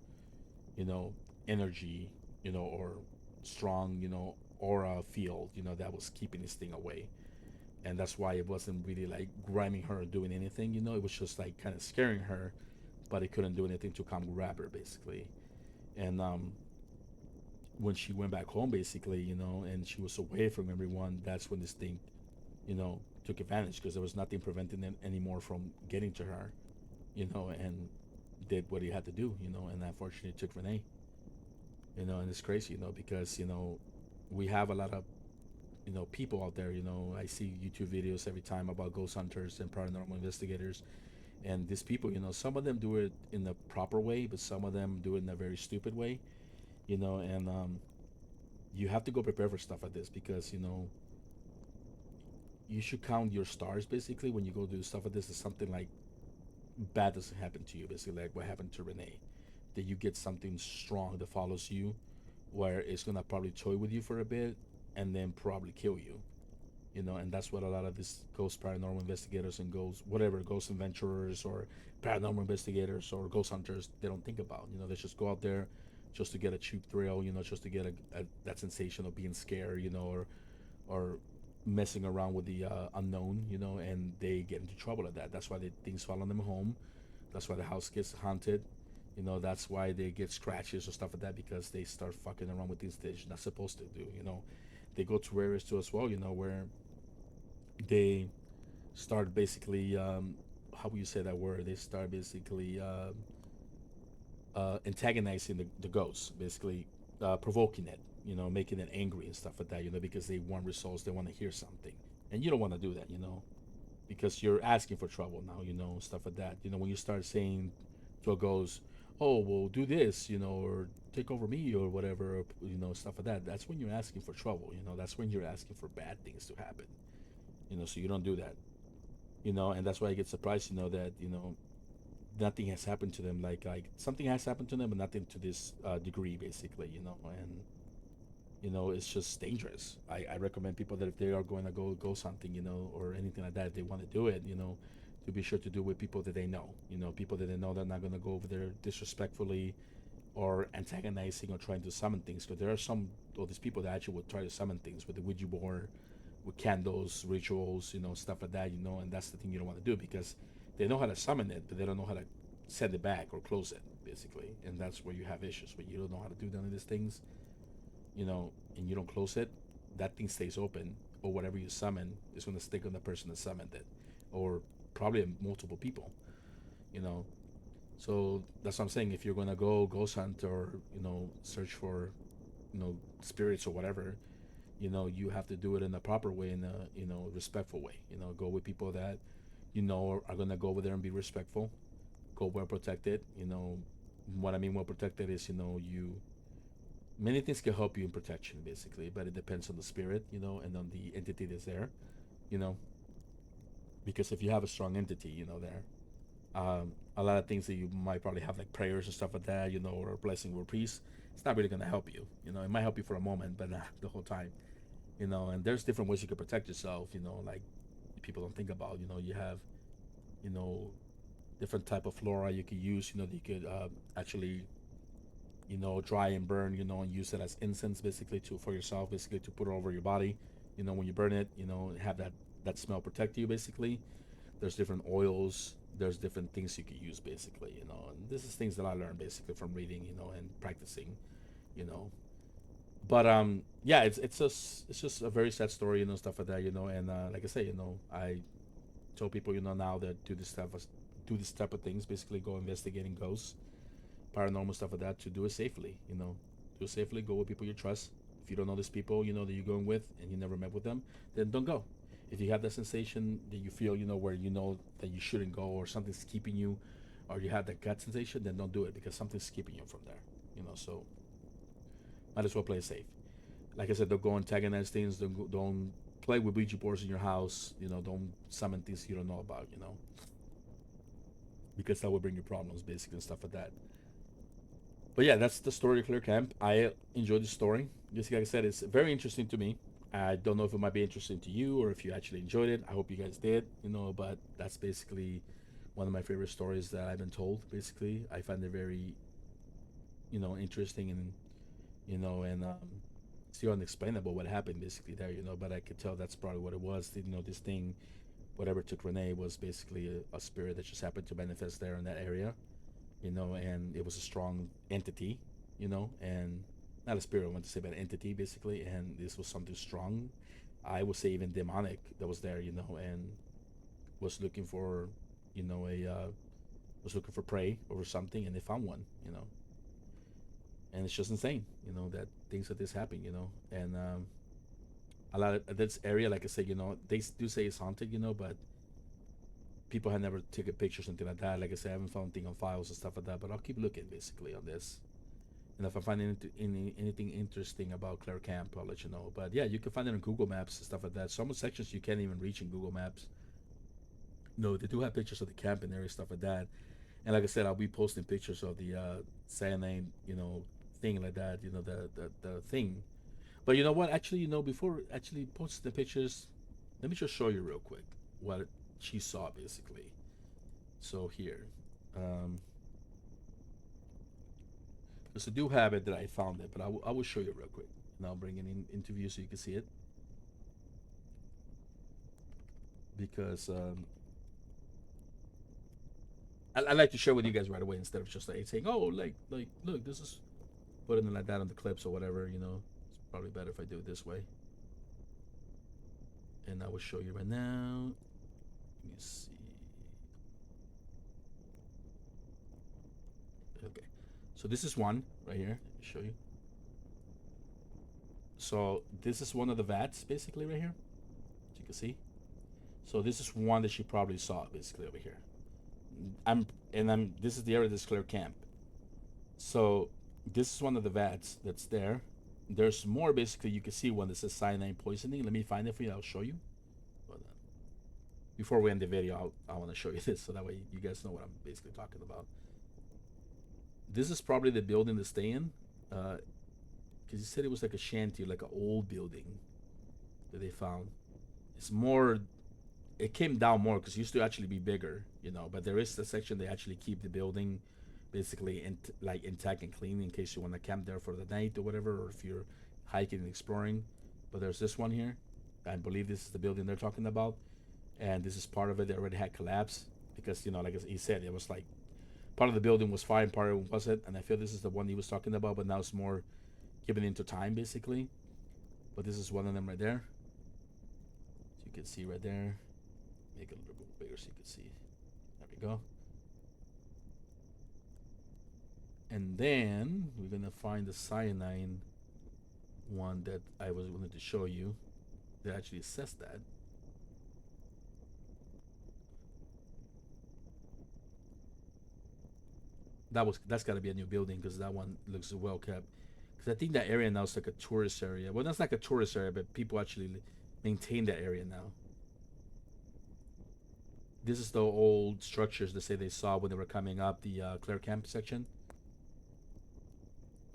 you know energy, or strong, aura field, that was keeping this thing away. And that's why it wasn't really like griming her or doing anything. It was just like kind of scaring her, but it couldn't do anything to come grab her, basically. And when she went back home, basically, and she was away from everyone, that's when this thing, took advantage, because there was nothing preventing them anymore from getting to her, and did what he had to do, and unfortunately it took Renee. And it's crazy, because we have a lot of people out there. I see YouTube videos every time about ghost hunters and paranormal investigators, and these people, some of them do it in the proper way, but some of them do it in a very stupid way. And you have to go prepare for stuff like this, because you should count your stars, basically, when you go do stuff like this. Is something like bad doesn't happen to you, basically, like what happened to Renee. That you get something strong that follows you, where it's gonna probably toy with you for a bit, and then probably kill you. And that's what a lot of these ghost paranormal investigators and ghost whatever ghost adventurers or paranormal investigators or ghost hunters, they don't think about. They just go out there just to get a cheap thrill, just to get that sensation of being scared, or messing around with the unknown, and they get into trouble at that. That's why things follow them home. That's why the house gets haunted. That's why they get scratches or stuff like that, because they start fucking around with things they're not supposed to do. They go to areas too as well. Where they start basically, how would you say that word? They start basically antagonizing the ghost, basically provoking it, making it angry and stuff like that, because they want results, they want to hear something, and you don't want to do that, because you're asking for trouble now, stuff like that. When you start saying to a ghost, "Oh, well, do this," or "Take over me," or whatever, stuff like that. That's when you're asking for trouble. That's when you're asking for bad things to happen. So you don't do that. And that's why I get surprised, that nothing has happened to them. Like something has happened to them, but nothing to this degree, basically. And it's just dangerous. I recommend people that if they are going to go something, or anything like that, if they want to do it, to be sure to do it with people that they know. People that they know they're not going to go over there disrespectfully or antagonizing or trying to summon things. Because there are some of these people that actually would try to summon things with the Ouija board, with candles, rituals, stuff like that. And that's the thing you don't want to do, because they know how to summon it, but they don't know how to send it back or close it, basically. And that's where you have issues, when you don't know how to do none of these things, and you don't close it. That thing stays open, or whatever you summon is going to stick on the person that summoned it, or probably multiple people, you know. So that's what I'm saying. If you're going to go ghost hunt, or search for spirits or whatever, you have to do it in a proper way, in a respectful way. Go with people that are going to go over there and be respectful. Go well protected. What I mean well protected is, you many things can help you in protection, basically, but it depends on the spirit, and on the entity that's there, you know because if you have a strong entity, there, a lot of things that you might probably have, like prayers and stuff like that, or a blessing or a priest, it's not really going to help you. It might help you for a moment, but not the whole time. And there's different ways you can protect yourself, like people don't think about. You have, you know different type of flora you could use, that you could actually, dry and burn, and use it as incense, basically, to for yourself, basically, to put it over your body. When you burn it, have that smell protect you, basically. There's different oils. There's different things you could use, basically. And this is things that I learned, basically, from reading, and practicing. You know, but yeah, it's just a very sad story, stuff like that. And like I say, I tell people, now that do this type of things, basically, go investigating ghosts, paranormal stuff like that, to do it safely. Do it safely. Go with people you trust. If you don't know these people, that you're going with, and you never met with them, then don't go. If you have that sensation that you feel, where that you shouldn't go, or something's keeping you, or you have that gut sensation, then don't do it, because something's keeping you from there. So might as well play it safe. Like I said, don't go antagonize things. Don't play with Ouija boards in your house. Don't summon things you don't know about. Because that will bring you problems, basically, and stuff like that. But yeah, that's the story of Clear Camp. I enjoyed the story. Just like I said, it's very interesting to me. I don't know if it might be interesting to you, or if you actually enjoyed it. I hope you guys did. But that's basically one of my favorite stories that I've been told. Basically, I find it very, interesting, and still unexplainable what happened, basically, there. But I could tell that's probably what it was. This thing, whatever took Renee, was basically a spirit that just happened to manifest there in that area. And it was a strong entity, and not a spirit, I want to say, but an entity, basically. And this was something strong. I would say even demonic, that was there, and was looking for, a was looking for prey or something, and they found one, and it's just insane, that things like this happen, and a lot of this area, like I said, they do say it's haunted, but people have never taken pictures, something like that. Like I said, I haven't found anything on files and stuff like that, but I'll keep looking, basically, on this. And if I find anything interesting about Claire Camp, I'll let you know. But yeah, you can find it on Google Maps and stuff like that. Some sections you can't even reach in Google Maps. No, they do have pictures of the camp and area, stuff like that. And like I said, I'll be posting pictures of the cyanide, thing like that, the thing. But you know what? Actually, before actually posting the pictures, let me just show you real quick what she saw, basically. So here, um, because I do have it that I found it, but I will show you real quick, and I'll bring it in interview so you can see it. Because I like to share with you guys right away instead of just like saying, oh, like look, this is putting it like that on the clips or whatever. You know, it's probably better if I do it this way. And I will show you right now. Let me see. Okay, so this is one right here. Let me show you. So this is one of the vats basically right here, as you can see. So this is one that she probably saw basically over here. I'm this is the area that's Clair Camp. So this is one of the vats that's there. There's more basically you can see one that says cyanide poisoning. Let me find it for you. I'll show you. But, before we end the video, I want to show you this so that way you guys know what I'm basically talking about. This is probably the building to stay in, because he said it was like a shanty, like an old building that they found. It's more. It came down more because it used to actually be bigger, you know. But there is the section they actually keep the building basically like intact and clean in case you want to camp there for the night or whatever, or if you're hiking and exploring. But there's this one here. I believe this is the building they're talking about, and this is part of it. They already had collapsed because, you know, like he said, it was like part of the building was fine, part of it wasn't, and I feel this is the one he was talking about. But now it's more given into time basically. But this is one of them right there. So you can see right there. Make it a little bit bigger so you can see. There we go. And then we're gonna find the cyanide one that I was wanted to show you that actually says that. That's got to be a new building because that one looks well kept. Because I think that area now is like a tourist area. Well, that's like a tourist area, but people actually maintain that area now. This is the old structures they say they saw when they were coming up the Clair Camp section.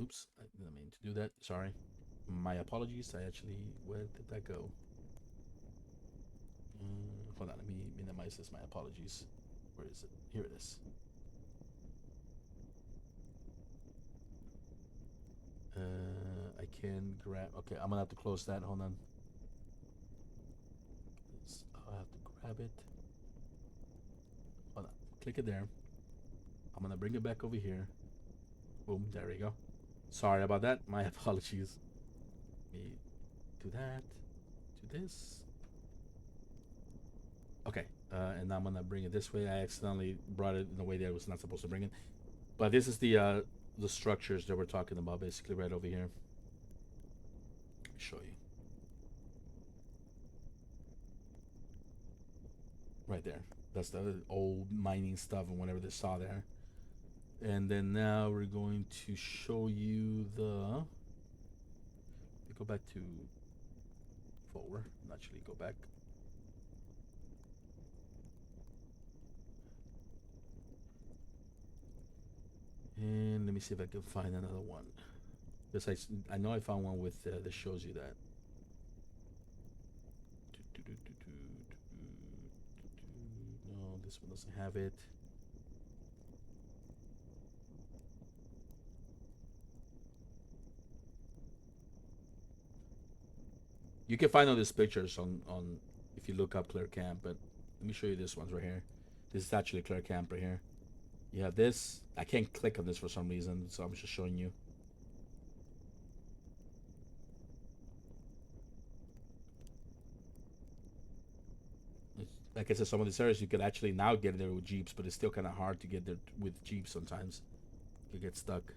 Oops, I didn't mean to do that. Sorry. My apologies. Where did that go? Hold on, let me minimize this. My apologies. Where is it? Here it is. I can grab. Okay, I'm gonna have to close that. Hold on. I'll have to grab it. Hold on. Click it there. I'm gonna bring it back over here. Boom. There we go. Sorry about that. My apologies. Let me do that. Do this. Okay. And I'm gonna bring it this way. I accidentally brought it in a way that I was not supposed to bring it. But this is the structures that we're talking about, basically right over here. Let me show you. Right there. That's the old mining stuff and whatever they saw there. And then now we're going to show you the. Go back to forward. Actually, go back. And let me see if I can find another one. Because I know I found one with that shows you that. No, this one doesn't have it. You can find all these pictures on if you look up Clair Camp, but let me show you this one's right here. This is actually Clair Camp right here. You have this. I can't click on this for some reason, so I'm just showing you. Like I said, some of these areas you could actually now get there with Jeeps, but it's still kind of hard to get there with Jeeps sometimes. You get stuck.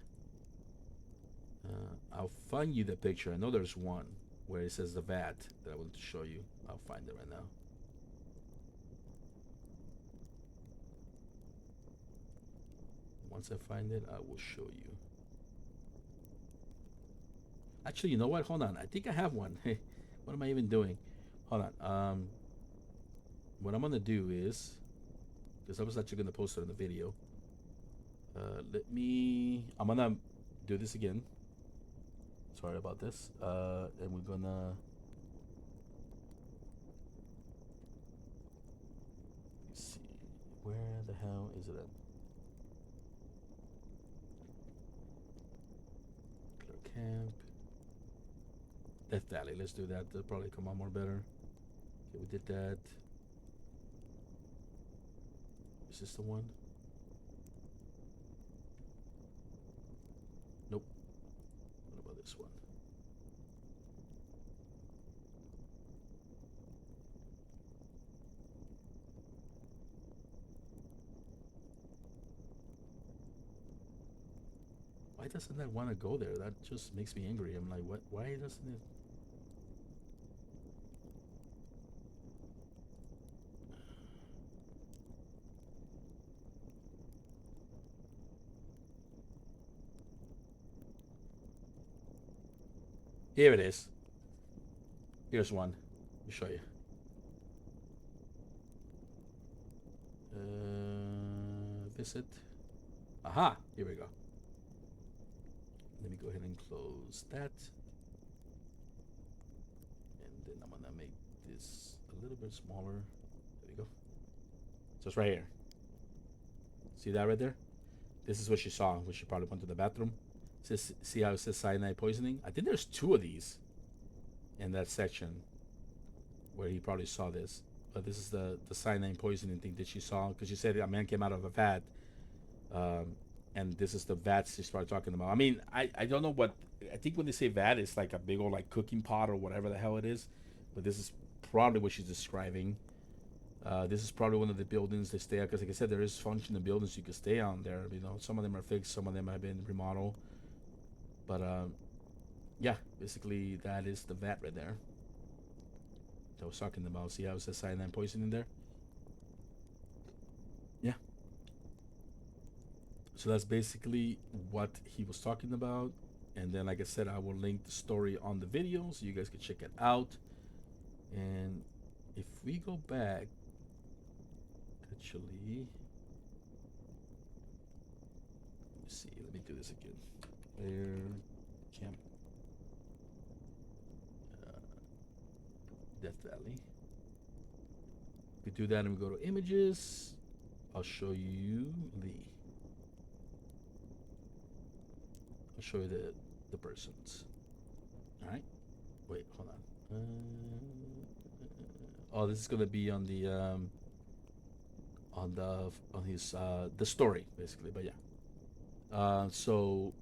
I'll find you the picture. I know there's one where it says the VAT that I wanted to show you. I'll find it right now. Once I find it, I will show you. Actually, you know what? Hold on. I think I have one. Hey, what am I even doing? Hold on. What I'm gonna do is, because I was actually gonna post it in the video. I'm gonna do this again. Sorry about this. And we're gonna. Let's see. Where the hell is it at? Clair Camp. Death Valley. Let's do that. That'll probably come out more better. Okay, we did that. Is this the one? this one. Why doesn't that want to go there? That just makes me angry. I'm like, what? Why doesn't it? Here it is. Here's one. Let me show you. Visit. Aha! Here we go. Let me go ahead and close that. And then I'm gonna make this a little bit smaller. There we go. So it's right here. See that right there? This is what she saw when she probably went to the bathroom. Says, see how it says cyanide poisoning? I think there's two of these in that section where he probably saw this. But this is the cyanide poisoning thing that she saw, because she said a man came out of a vat. And this is the vats she started talking about. I mean, I don't know what, I think when they say vat, it's like a big old like cooking pot or whatever the hell it is. But this is probably what she's describing. This is probably one of the buildings they stay at, because like I said, there is functional buildings you could stay on there. You know, some of them are fixed, some of them have been remodeled. But yeah, basically that is the vat right there that I was talking about. See how it says cyanide poisoning there? Yeah. So that's basically what he was talking about. And then, like I said, I will link the story on the video so you guys can check it out. And if we go back, actually, let me see. Let me do this again. Clair Camp, Death Valley. If we do that and we go to images, I'll show you the persons. All right. Wait, hold on. Oh, this is gonna be on the on his the story basically. But yeah. So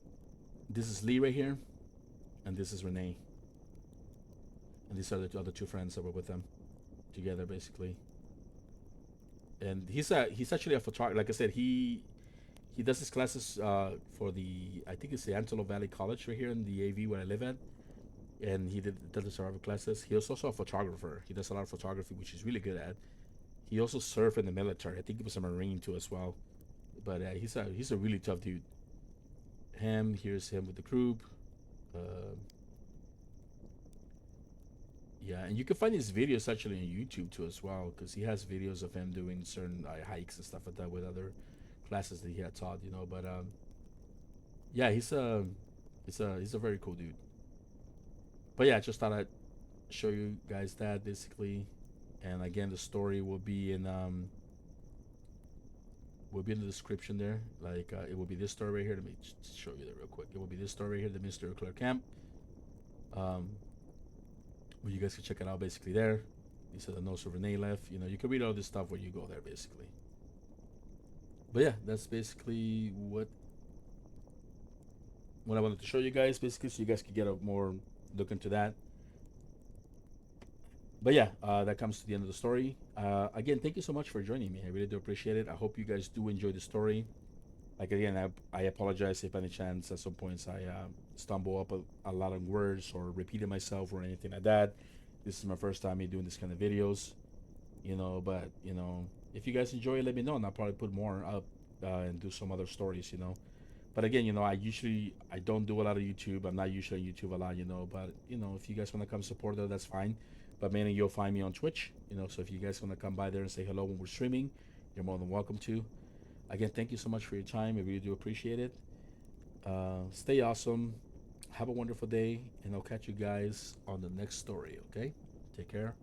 this is Lee right here, and this is Renee, and these are the other two friends that were with them together basically. And he's actually a photographer. Like I said, he does his classes for the, I think it's the Antelope Valley College right here in the AV where I live at, and he does the survival classes. He was also a photographer. He does a lot of photography, which he's really good at. He also served in the military. I think he was a Marine too as well. But he's a really tough dude. Here's him with the group. Uh, yeah, and you can find his videos actually on YouTube too as well, because he has videos of him doing certain hikes and stuff like that with other classes that he had taught, you know. But yeah, he's a very cool dude. But yeah, just thought I'd show you guys that basically. And again, the story will be in the description there. Like it will be this story right here. Let me just show you that real quick. It will be this story right here, the Mystery Of Clair Camp. Well, you guys can check it out basically there. These are the notes of Renee left. You know, you can read all this stuff when you go there basically. But yeah, that's basically what I wanted to show you guys basically, so you guys can get a more look into that. But yeah, that comes to the end of the story. Again, thank you so much for joining me. I really do appreciate it. I hope you guys do enjoy the story. Like again, I apologize if by any chance at some points I stumble up a lot of words or repeated myself or anything like that. This is my first time me doing this kind of videos, you know. But you know, if you guys enjoy it, let me know, and I'll probably put more up and do some other stories, you know. But again, you know, I don't do a lot of YouTube. I'm not usually on YouTube a lot, you know. But you know, if you guys want to come support that, that's fine. But mainly you'll find me on Twitch, you know. So if you guys want to come by there and say hello when we're streaming, you're more than welcome to. Again, thank you so much for your time. I really do appreciate it. Stay awesome. Have a wonderful day, and I'll catch you guys on the next story. Okay, take care.